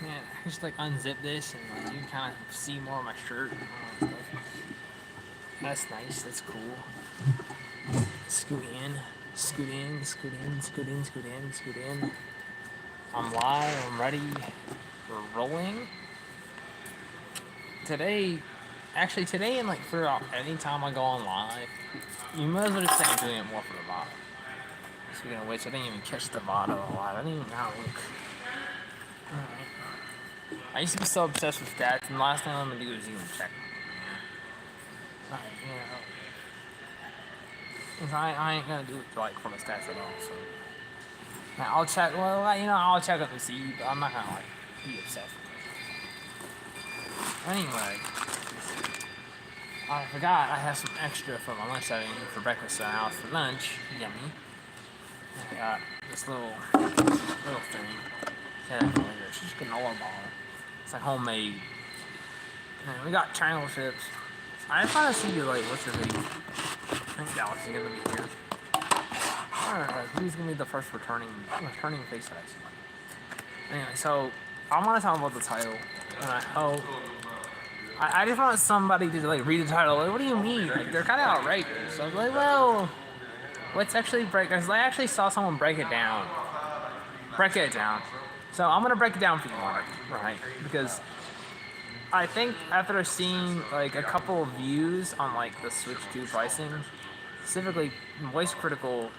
Man, I just like unzip this and like, you can kind of see more of my shirt and all that stuff. That's nice. That's cool. Scoot in, scoot in, scoot in, scoot in, scoot in, scoot in. I'm live. I'm ready. We're rolling. Today, actually today and like throughout any time I go on live, you might as well just say I'm doing it more for the VOD. Speaking of which, I didn't even catch the VOD live. I didn't even know how to look. I used to be so obsessed with stats, and the last thing I'm gonna do is even check. Like, you know, 'cause I ain't gonna do it like for the stats at all. So now I'll check. Well, I'll check up and see, but I'm not gonna like be obsessed with it. Anyway, I forgot I have some extra for my lunch that I ate for breakfast and now for lunch. Yummy. I got this little thing. Yeah, it's just granola bar. It's like homemade. And we got triangle chips. I just want to see like what's your video. I think Dallas is gonna be here. Alright, who's gonna be the first returning face that I see? Anyway, so I want to talk about the title, and I hope I just want somebody to like read the title. Like, what do you mean? Like, they're kind of outright. So I was like, well, let's actually break. Cause I actually saw someone break it down. Break it down. So I'm gonna break it down for you, Mark, right? Because I think after seeing like a couple of views on like the Switch 2 pricing, specifically voice critical,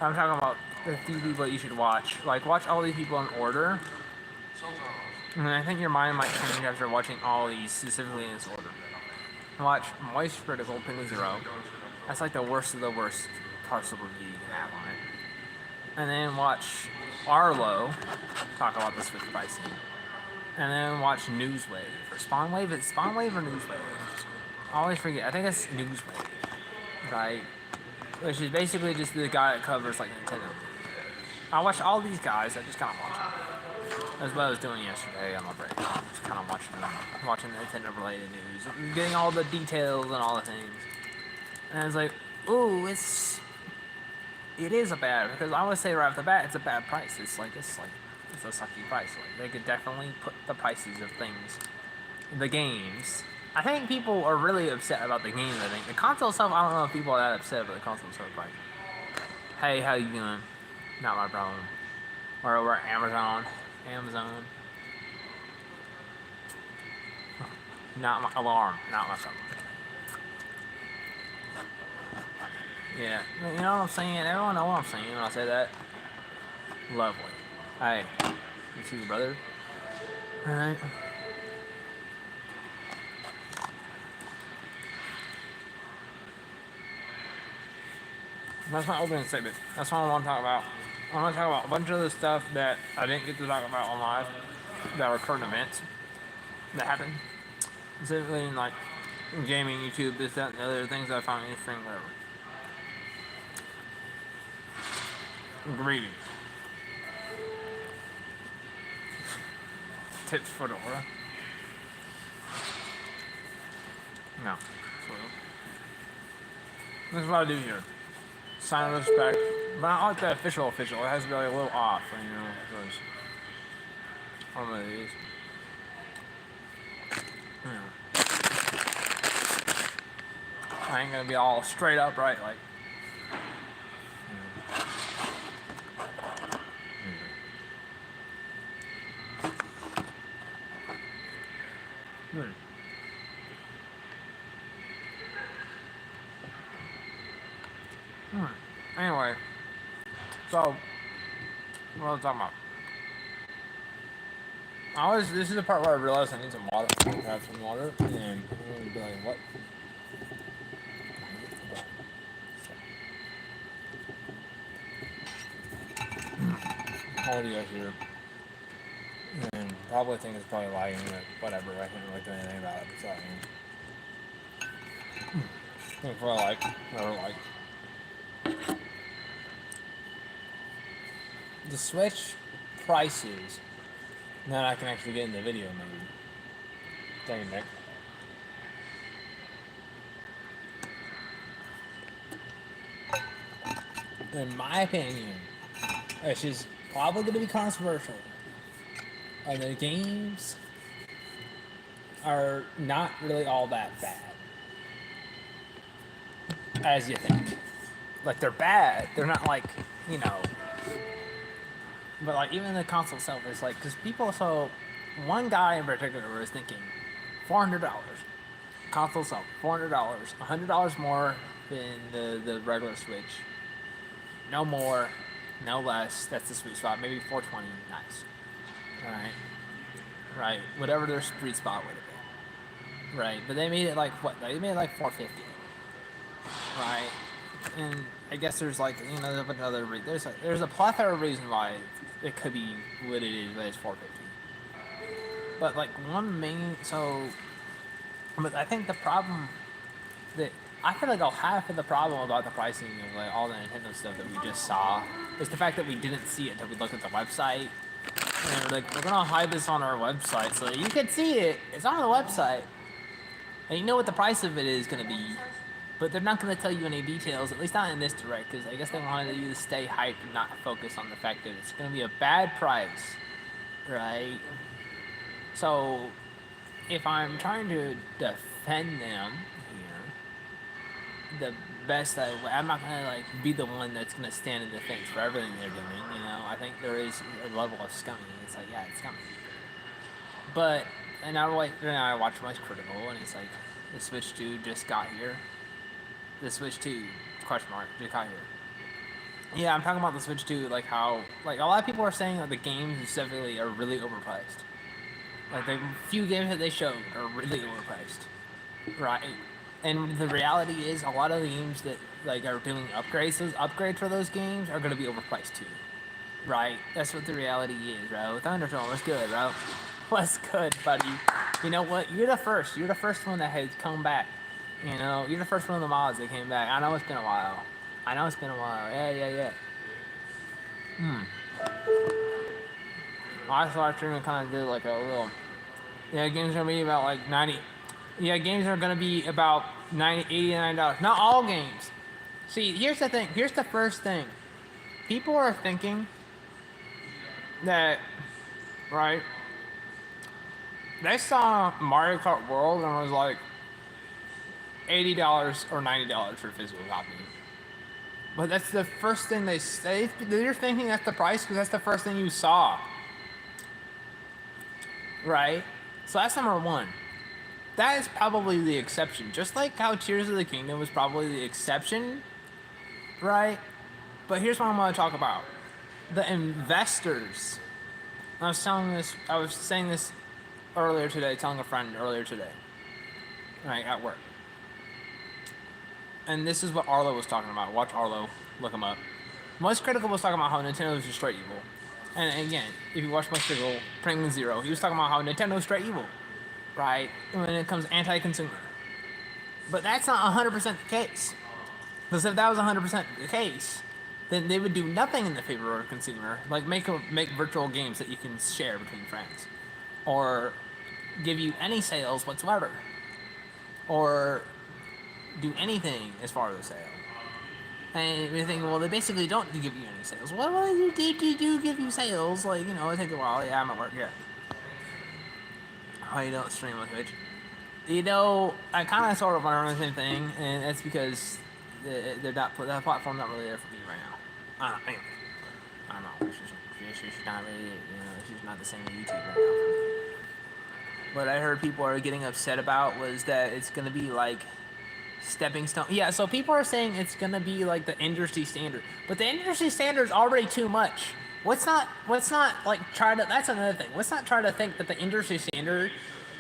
I'm talking about the few people that you should watch. Like, watch all these people in order. And I think your mind might change after watching all these specifically in this order. Watch Voice Critical Penny Zero. That's like the worst of the worst possible review you can have on it. And then watch Arlo talk about the Switch pricing. And then watch Newswave. Or Spawnwave? It's Spawnwave or Newswave? I always forget. I think it's Newswave. Right? Which is basically just the guy that covers like Nintendo. I watched all these guys. I just kind of watched them. That's what I was doing yesterday on my break. Just kind of watching the Nintendo related news, getting all the details and all the things. And I was like, ooh, it is a bad, because I would say right off the bat, it's a bad price. It's a sucky price. Like, they could definitely put the prices of things, the games. I think people are really upset about the games. I think the console stuff. I don't know if people are that upset about the console stuff. Like, hey, how you doing? Not my problem. Or over at Amazon. Not my alarm. Not my problem. Yeah, you know what I'm saying? Everyone know what I'm saying when I say that. Lovely. Hey, you see your brother? Alright. That's my opening statement. That's what I want to talk about. I want to talk about a bunch of the stuff that I didn't get to talk about on live that were current events that happened. Specifically in like gaming, YouTube, this, that, and the other things that I found interesting, whatever. Greetings. Tips for Dora. No. This is what I do here. Sign of respect. But not like the official. It has to be like a little off, because I don't know what it is. I ain't gonna be all straight up, right? Like, Anyway, so what was I talking about? This is the part where I realized I need some water. I have some water, and I'm gonna be like, what? Audio here, and probably think it's probably lagging, but whatever. I can't really do anything about it. So that's what I like. Never like. The Switch prices. Now I can actually get in the video, maybe. Thank you, Nick. In my opinion, which is probably going to be controversial, and the games are not really all that bad as you think. Like they're bad. They're not like, you know, but like even the console itself is like because people. So one guy in particular was thinking $400 console itself, $400, $100 more than the regular Switch. No more, no less. That's the sweet spot. Maybe 420. Nice. All right. Right. Whatever their sweet spot would have been. Right. But they made it like what? They made it like 450. Right. And I guess there's like another there's a plethora of reasons why it could be what it is, but it's 450. But like one main but I think the problem that I feel like half of the problem about the pricing of like all the Nintendo stuff that we just saw is the fact that we didn't see it until we looked at the website. And we're like, we're gonna hide this on our website so that you can see it. It's on the website, and you know what the price of it is gonna be. But they're not gonna tell you any details, at least not in this direct, because I guess they wanted you to stay hyped and not focus on the fact that it's gonna be a bad price, right? So, if I'm trying to defend them here, the best I'm not gonna like be the one that's gonna stand in defense for everything they're doing. You know, I think there is a level of scummy. It's like, yeah, it's scummy. But and I watch Much Critical, and it's like the Switch 2 just got here. The Switch 2 question mark just got here. Yeah, I'm talking about the Switch 2, like how like a lot of people are saying that the games specifically are really overpriced. Like the few games that they showed are really overpriced, right? And the reality is, a lot of the games that like are doing upgrades, those upgrades for those games are going to be overpriced too, right? That's what the reality is, bro. Thunderdome, what's good, bro? What's good, buddy? You know what? You're the first. You're the first one that has come back. You know, you're the first one of the mods that came back. I know it's been a while. Yeah. I saw streaming kind of did like a little. Yeah, games are gonna be about like 90. Yeah, games are gonna be about $89. Not all games. See, here's the thing. Here's the first thing. People are thinking that, right? They saw Mario Kart World and was like $80 or $90 for a physical copy. But that's the first thing they say. They're thinking that's the price because that's the first thing you saw. Right? So that's number one. That is probably the exception. Just like how Tears of the Kingdom was probably the exception, right? But here's what I'm going to talk about. The investors. I was saying this earlier today, telling a friend earlier today, right, at work. And this is what Arlo was talking about. Watch Arlo, look him up. Most Critical was talking about how Nintendo is straight evil. And again, if you watch Most Critical, Penguin Zero, he was talking about how Nintendo is straight evil, right? When it comes anti-consumer. But that's not 100% the case. Because if that was 100% the case, then they would do nothing in the favor of a consumer, like make virtual games that you can share between friends, or give you any sales whatsoever, or do anything as far as the sale. And you're thinking, well, they basically don't give you any sales. Well, they do give you sales, like, you know, it takes a while. Yeah, I'm at work, yeah. Oh, you don't stream on Twitch? You know, I kind of sort of learned the same thing, and that's because that platform's not really there for me right now. I don't know. She's not really, you know, she's not the same YouTube right now for me. What I heard people are getting upset about was that it's going to be like stepping stone. Yeah, so people are saying it's going to be like the industry standard. But the industry standard is already too much. Let's not like try to, that's another thing. Let's not try to think that the industry standard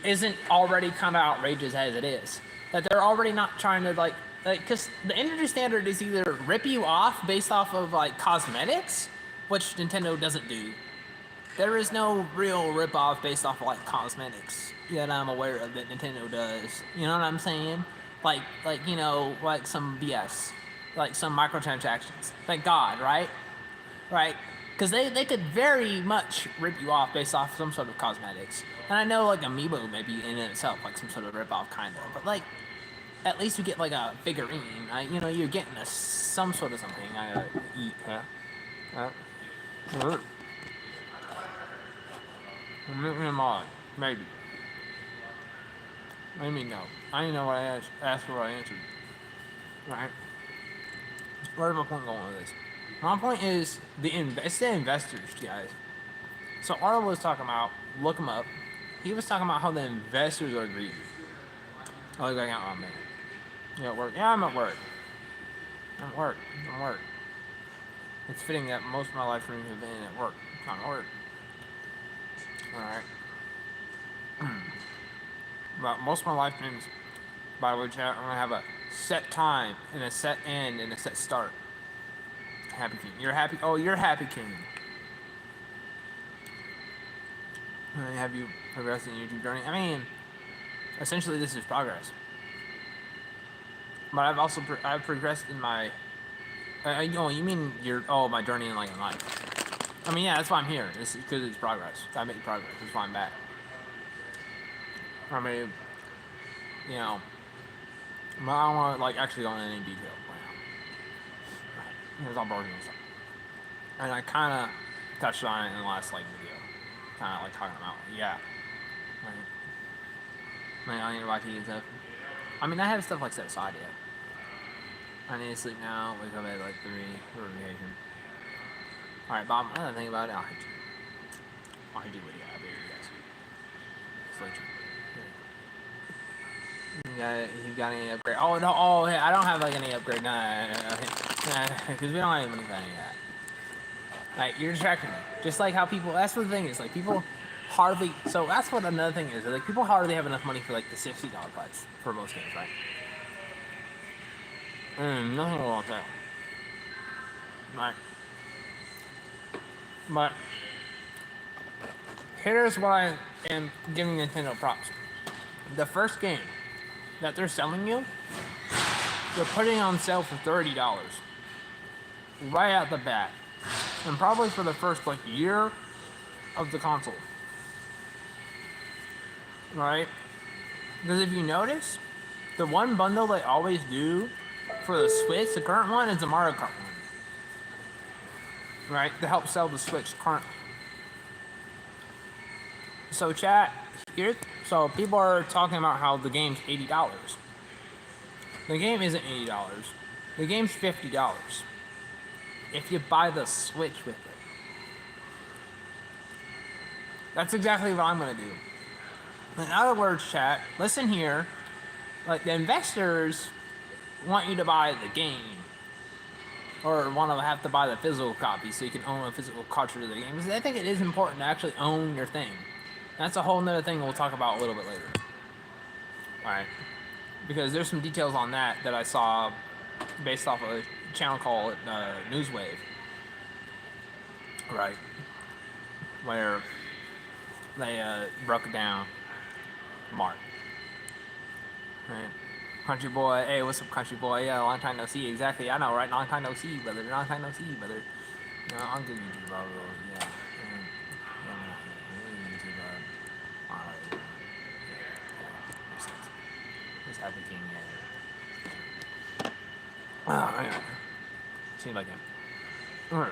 isn't already kind of outrageous as it is. That they're already not trying to like, because the industry standard is either rip you off based off of like cosmetics, which Nintendo doesn't do. There is no real rip off based off of like cosmetics that I'm aware of that Nintendo does. You know what I'm saying? Like you know, like some BS, like some microtransactions. Thank God, right? Right? Because they could very much rip you off based off some sort of cosmetics. And I know like Amiibo maybe in itself like some sort of rip off kind of, but like at least you get like a figurine. You know, you're getting some sort of something. I gotta eat, huh? Maybe mod. Maybe. Maybe no. I didn't know what I asked for what I answered. Right? Where's my point going with this? My point is it's the investors, guys. So Arlo was talking about, look him up. He was talking about how the investors are greedy. I was like, oh man. You at work? Yeah, I'm at work. I'm at work. I'm at work. It's fitting that most of my life dreams have been at work. Trying to work. Alright. But most of my life dreams, by which I'm going to have a set time and a set end and a set start. Happy King. You're happy? Oh, you're Happy King. Have you progressed in your YouTube journey? I mean, essentially this is progress. But I've also I've progressed in my. You mean my journey in like in life? I mean, yeah, that's why I'm here. This is because it's progress. I made progress. That's why I'm back. I mean, I don't want to like actually go into any detail right now. It's all broken and stuff. And I kind of touched on it in the last like video, kind of like talking about I need to watch and stuff. I mean, I have stuff like set aside yet. I need to sleep now. Wake up at like 3 for vacation. Alright, Bob, another thing about it, I'll hit you. I'll hit you with it. I'll be with you guys. Sleep you got any upgrade? Oh, no, hey, I don't have like any upgrade. Nah, because we don't have any money for any of that. Like, you're distracting me. Just like how people, that's what the thing is, like, people hardly, so that's what another thing is, like, people hardly have enough money for like the $60 price for most games, right? Nothing wrong with that. Right. But here's what I am giving Nintendo props. The first game that they're selling you, they're putting on sale for $30 right out the bat, and probably for the first like year of the console. Right? Because if you notice, the one bundle they always do for the Switch, the current one, is the Mario Kart one. Right? To help sell the Switch currently. So chat, so people are talking about how the game's $80. The game isn't $80. The game's $50. If you buy the Switch with it. That's exactly what I'm going to do. In other words, chat, listen here. Like, the investors want you to buy the game. Or want to have to buy the physical copy so you can own a physical cartridge of the game. Because I think it is important to actually own your thing. That's a whole nother thing we'll talk about a little bit later. Alright. Because there's some details on that I saw based off of a channel called Newswave. Right. Where they broke it down. Mark. Right. Country boy, hey, what's up, country boy? Yeah, long time no see. Exactly, I know, right? Long time no see, brother. Long time no see, brother. I'm good, YouTube, bro. Yeah. Just Happy King, yeah. Oh, yeah. Seems like him. Alright.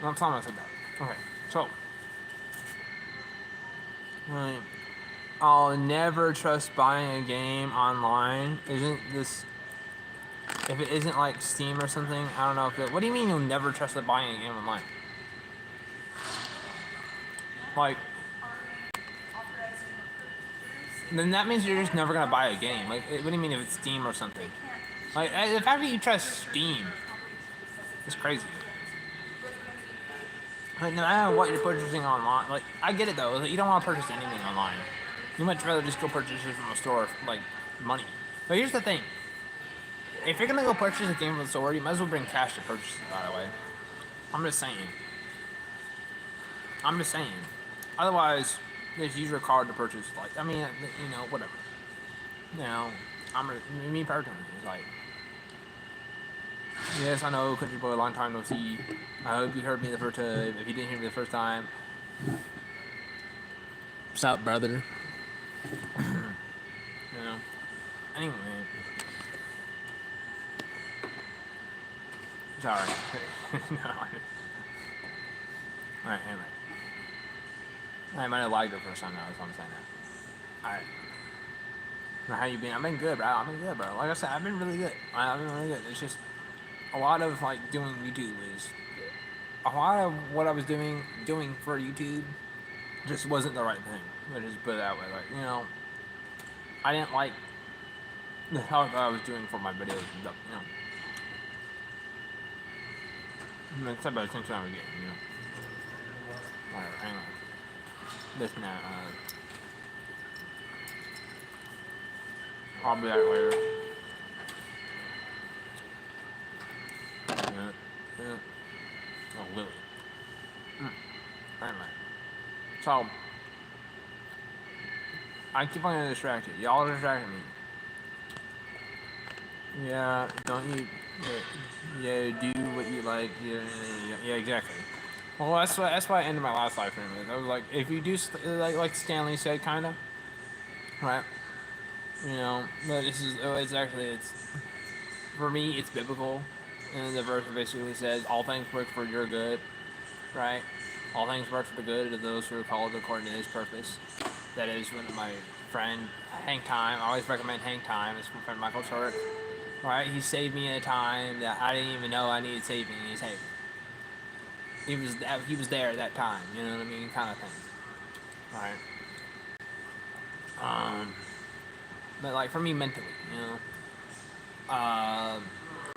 I'm telling myself that. Okay, so. Right. I'll never trust buying a game online. Isn't this... If it isn't like Steam or something, I don't know if it... What do you mean you'll never trust buying a game online? Like... Then that means you're just never gonna buy a game. Like, what do you mean if it's Steam or something? Like, the fact that you trust Steam is crazy. Like, no matter what you're purchasing online, like, I get it though, you don't want to purchase anything online. You much rather just go purchase it from a store for, like, money. But here's the thing. If you're gonna go purchase a game from the store, you might as well bring cash to purchase it, by the way. I'm just saying. Otherwise, just use your card to purchase, like, I mean, whatever. Me personally, it's like, yes, I know, country boy, long time no see. I hope you heard me the first time. If you didn't hear me the first time, what's up, brother? Anyway. Sorry. No. Alright, anyway. I might have lagged it for some now, that's what I'm saying now. Alright. How you been? I've been good, bro. I've been good, bro. Like I said, I've been really good. I've been really good. It's just a lot of like doing YouTube is a lot of what I was doing for YouTube just wasn't the right thing. Let's just put it that way. Like, you know, I didn't like the health that I was doing for my videos and stuff, you know. That's about attention I was getting, you know. Alright, anyway. This now, I'll be back later. Yeah. Oh, Lily. Anyway. So, I keep on getting distracted. Y'all are distracting me. Yeah, don't you... Yeah, do what you like. Yeah, exactly. Well, that's why I ended my last live stream. I was like, if you do like Stanley said, kind of, right? You know, but it's for me, it's biblical, and the verse basically says, "All things work for your good," right? All things work for the good of those who are called according to His purpose. That is one of my friend Hank Time. I always recommend Hank Time. It's my friend Michael Short. Right? He saved me at a time that I didn't even know I needed saving. He saved me. He was there at that time, you know what I mean, kind of thing. Right. But like for me mentally, you know,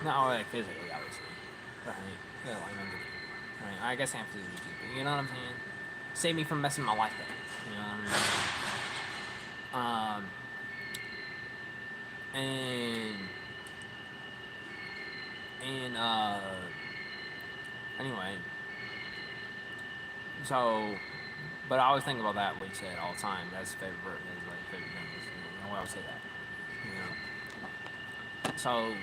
not like physically, obviously. Right. Yeah, like mentally. Right. I guess I am physically too, but you know what I'm saying. Save me from messing my life up. You know what I mean. Anyway. So, but I always think about that, what you said all the time. That's favorite thing. You know, I always say that. You know. So,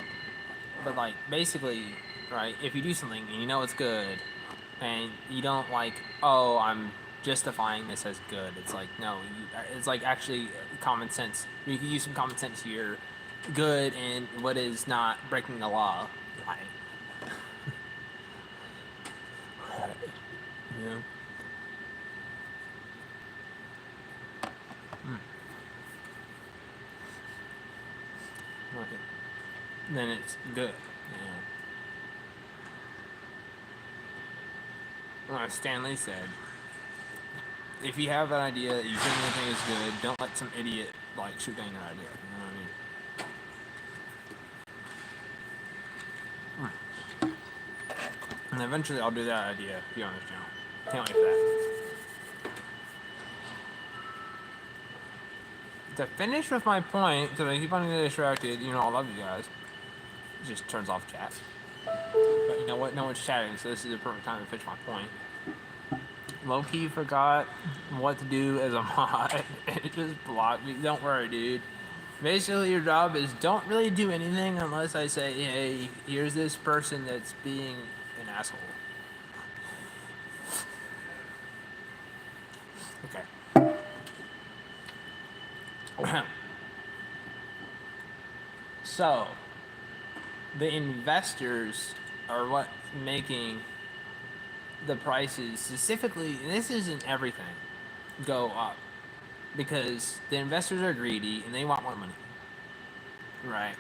but like, basically, right, if you do something and you know it's good, and you don't like, oh, I'm justifying this as good. It's like, no, it's like actually common sense. You can use some common sense here. Good and what is not breaking the law. Right. Yeah. Okay. Then it's good. Like Stanley said, if you have an idea that you genuinely think is good, don't let some idiot like shoot down your idea. You know what I mean? And eventually I'll do that idea here on this channel. Can't wait for that. To finish with my point, because I keep on getting distracted, you know, I love you guys. It just turns off chat. But you know what? No one's chatting, so this is the perfect time to finish my point. Low-key forgot what to do as a mod. It just blocked me. Don't worry, dude. Basically, your job is don't really do anything unless I say, hey, here's this person that's being an asshole. Okay. So, the investors are what making the prices, specifically, and this isn't everything, go up. Because the investors are greedy and they want more money. Right.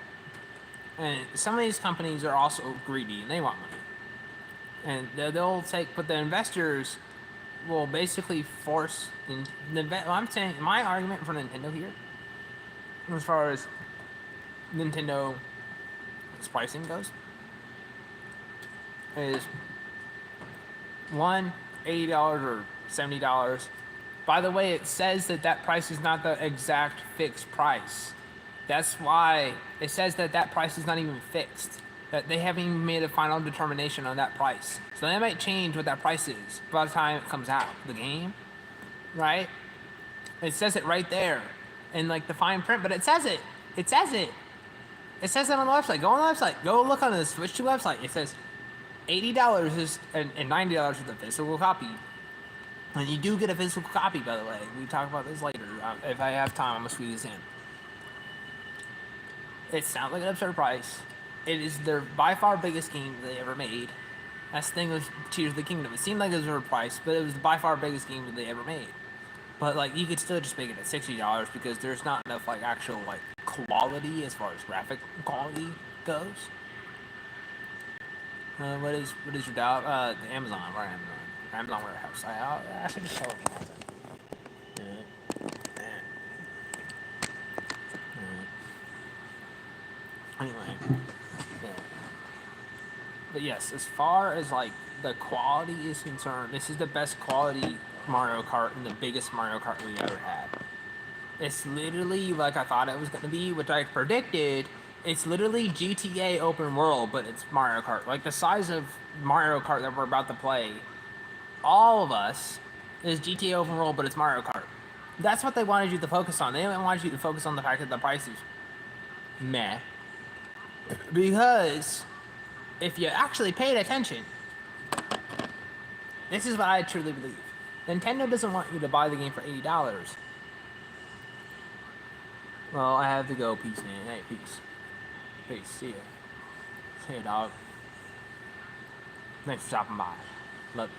And some of these companies are also greedy and they want money. And they'll take, but the investors will basically force, I'm saying, my argument for Nintendo here, as far as Nintendo's pricing goes, is $80 or $70. By the way, it says that price is not the exact fixed price. That's why it says that price is not even fixed. That they haven't even made a final determination on that price. So they might change what that price is by the time it comes out, the game, right? It says it right there in like the fine print, but it says it. It says it. It says it on the website. Go on the website. Go look on the Switch 2 website. It says $80 is and $90 is the physical copy. And you do get a physical copy, by the way. We talk about this later. If I have time, I'm going to squeeze this in. It sounds like an absurd price. It is their by far biggest game they ever made. That's the thing with Tears of the Kingdom. It seemed like it was overpriced, but it was by far biggest game that they ever made. But like you could still just make it at $60 because there's not enough like actual like quality as far as graphic quality goes. What is your doubt? The Amazon, right? Amazon warehouse. I should just tell you something. Anyway, yeah. But yes, as far as like the quality is concerned, this is the best quality Mario Kart and the biggest Mario Kart we ever had. It's literally like I thought it was going to be, which I predicted. It's literally GTA open world, but it's Mario Kart. Like the size of Mario Kart that we're about to play, all of us, is GTA open world, but it's Mario Kart. That's what they wanted you to focus on. They didn't want you to focus on the fact that the price is meh. Because if you actually paid attention, this is what I truly believe. Nintendo doesn't want you to buy the game for $80. Well, I have to go. Peace, man. Hey, peace. Peace. See ya. See ya, dog. Thanks for stopping by. Love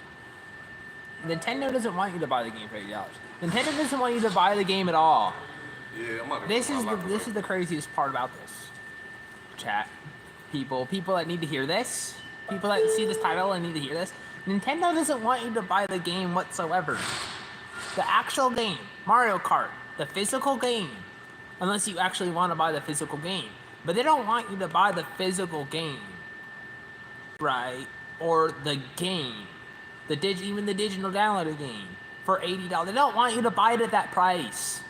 you. Nintendo doesn't want you to buy the game for $80. Nintendo doesn't want you to buy the game at all. Yeah, I'm not This is the craziest part about this. Chat. People that need to hear this. People that see this title and need to hear this. Nintendo doesn't want you to buy the game whatsoever. The actual game. Mario Kart. The physical game. Unless you actually want to buy the physical game. But they don't want you to buy the physical game. Right? Or the game. Even the digital downloaded game. For $80. They don't want you to buy it at that price.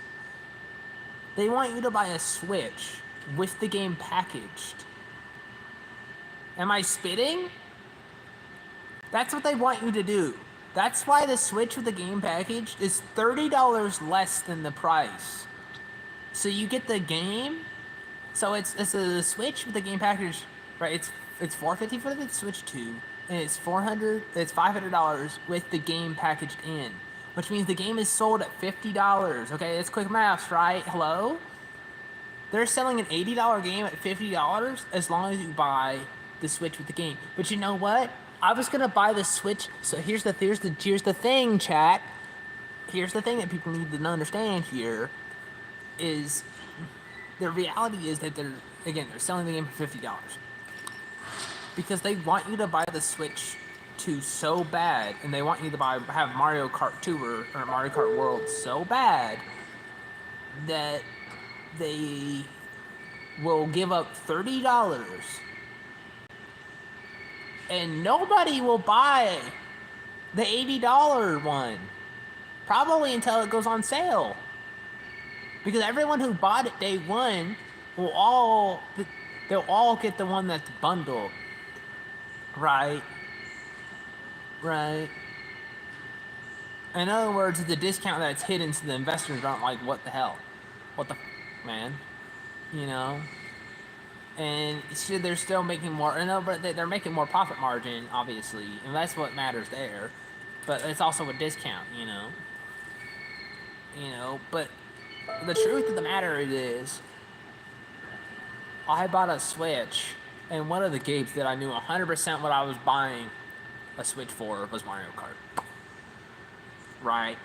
They want you to buy a Switch with the game packaged. Am I spitting? That's what they want you to do. That's why the Switch with the game packaged is $30 less than the price. So you get the game. So it's a Switch with the game package, right? It's $450 for the Switch 2, and it's $500 with the game packaged in, which means the game is sold at $50. Okay, it's quick maths, right? Hello? They're selling an $80 game at $50 as long as you buy the Switch with the game. But you know what? I was gonna buy the Switch. So here's the thing, chat. Here's the thing that people need to understand here is the reality is that they're selling the game for $50 because they want you to buy the Switch 2 so bad, and they want you to have Mario Kart Tour or Mario Kart World so bad that they will give up $30 and nobody will buy the $80 one, probably until it goes on sale, because everyone who bought it day one they'll all get the one that's bundled, right? In other words, it's a discount that's hidden, so the investors aren't like, what the hell, man, you know. And so they're still making more, but they're making more profit margin, obviously, and that's what matters there. But it's also a discount, you know. But the truth of the matter is, I bought a Switch, and one of the games that I knew 100% what I was buying a Switch for was Mario Kart. Right.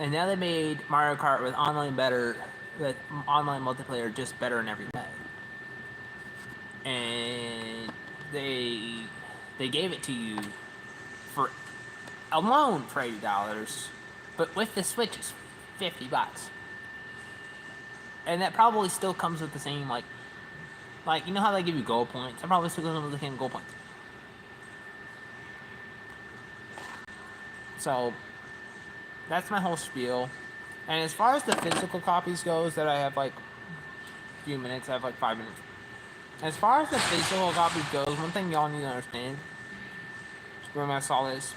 And now they made Mario Kart with online multiplayer just better in every way. And they gave it to you for $80, but with the Switch it's $50. And that probably still comes with the same like you know how they give you gold points? That probably still comes with the same gold points. So that's my whole spiel. And as far as the physical copies goes, that I have like a few minutes, I have like 5 minutes. As far as the physical copies goes, one thing y'all need to understand, when I saw this,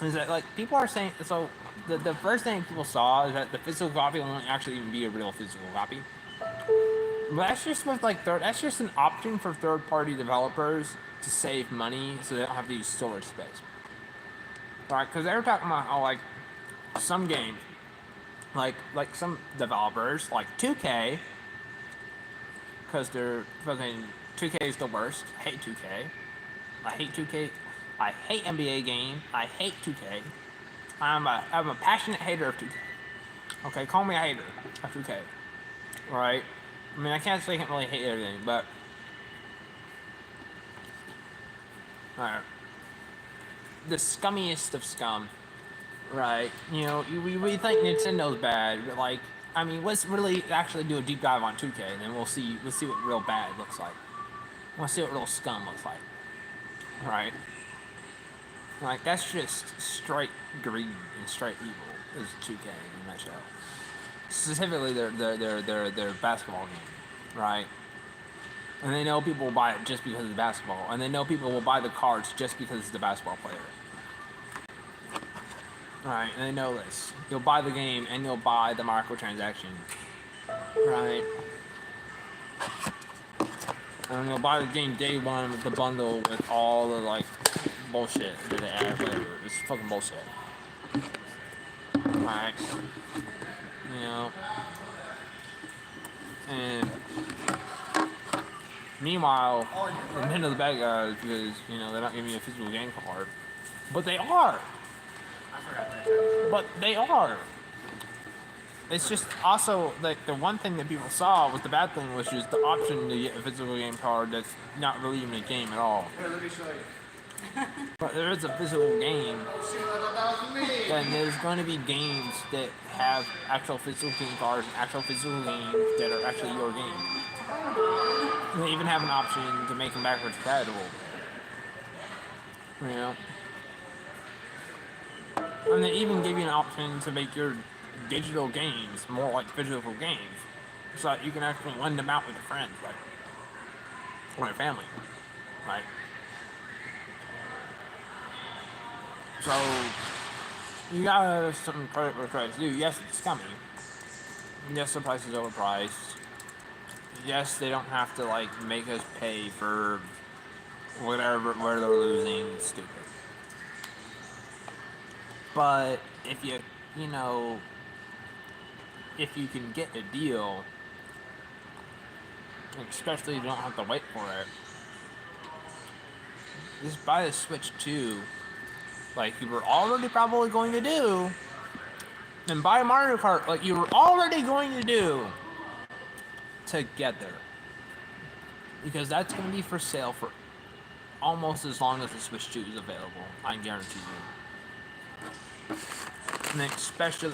is that like people are saying, so the first thing people saw is that the physical copy won't actually even be a real physical copy. But that's just with that's just an option for third-party developers to save money, so they don't have to use storage space. Right? Because they were talking about how like some games, like some developers, like 2K, because they're fucking 2K is the worst. I hate 2K. I hate 2K. I hate NBA game. I hate 2K. I'm a passionate hater of 2K. Okay, call me a hater of 2K. Right? I mean, I can't say I can't really hate everything, but alright. The scummiest of scum. Right? You know, we think Nintendo's bad, but like, I mean, let's really actually do a deep dive on 2K, and then we'll see what real bad looks like. We'll see what real scum looks like. Right? Like, that's just straight greed and straight evil is 2K in a nutshell. Specifically their basketball game, right? And they know people will buy it just because it's basketball, and they know people will buy the cards just because it's the basketball player. Right, and they know this. You'll buy the game and you'll buy the microtransaction. Right? And you'll buy the game day one with the bundle with all the like bullshit that they add, whatever. It's fucking bullshit. Right? You know? And meanwhile, Nintendo's the bad guys because, you know, they're not giving you a physical game card. But they are! But they are. It's just also like the one thing that people saw was the bad thing was just the option to get a physical game card that's not really even a game at all. Here, let me show you. But there is a physical game, then there's going to be games that have actual physical game cards and actual physical games that are actually your game. And they even have an option to make them backwards compatible. You know? And they even give you an option to make your digital games more like physical games, so that you can actually lend them out with your friends, like, or your family, right? So, you gotta have some credit where credit's due. Yes, it's scummy. Yes, the price is overpriced. Yes, they don't have to, like, make us pay for whatever, where they're losing. It's stupid. But if you know, if you can get a deal, especially if you don't have to wait for it, just buy the Switch 2, like you were already probably going to do, and buy Mario Kart like you were already going to do, together. Because that's going to be for sale for almost as long as the Switch 2 is available, I guarantee you. And especially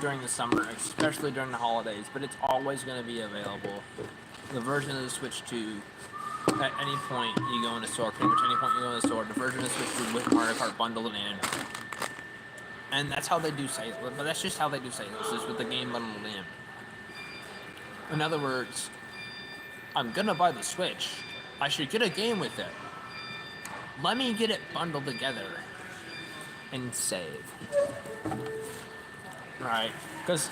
during the summer, especially during the holidays, but it's always going to be available. The version of the Switch 2, at any point you go in the store, pretty much any point you go in the store, the version of the Switch 2 with Mario Kart bundled in. And that's how they do sales, but that's just how they do sales, is with the game bundled in. In other words, I'm going to buy the Switch. I should get a game with it. Let me get it bundled together. And save. Right? Because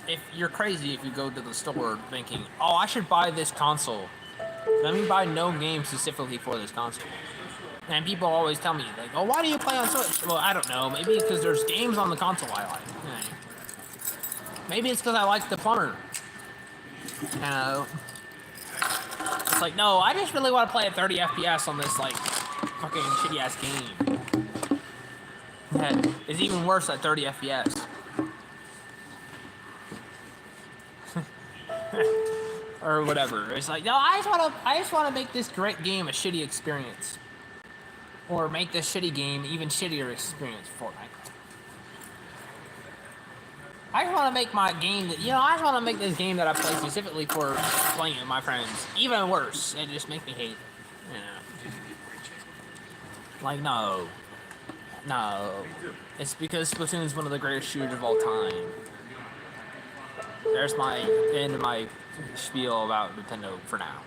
if you're crazy if you go to the store thinking, oh, I should buy this console. Let me buy no game specifically for this console. And people always tell me, like, oh, why do you play on Switch? Well, I don't know. Maybe because there's games on the console I like. Maybe it's because I like the plumber. You know? It's like, no, I just really want to play at 30 FPS on this, like, fucking shitty-ass game. That is even worse at 30 FPS. Or whatever. It's like, no, I just want to make this great game a shitty experience. Or make this shitty game even shittier experience for Fortnite. I just want to make my game that, I just want to make this game that I play specifically for playing with my friends even worse. It just makes me hate it. Like, no. No. It's because Splatoon is one of the greatest shooters of all time. There's my end of my spiel about Nintendo for now.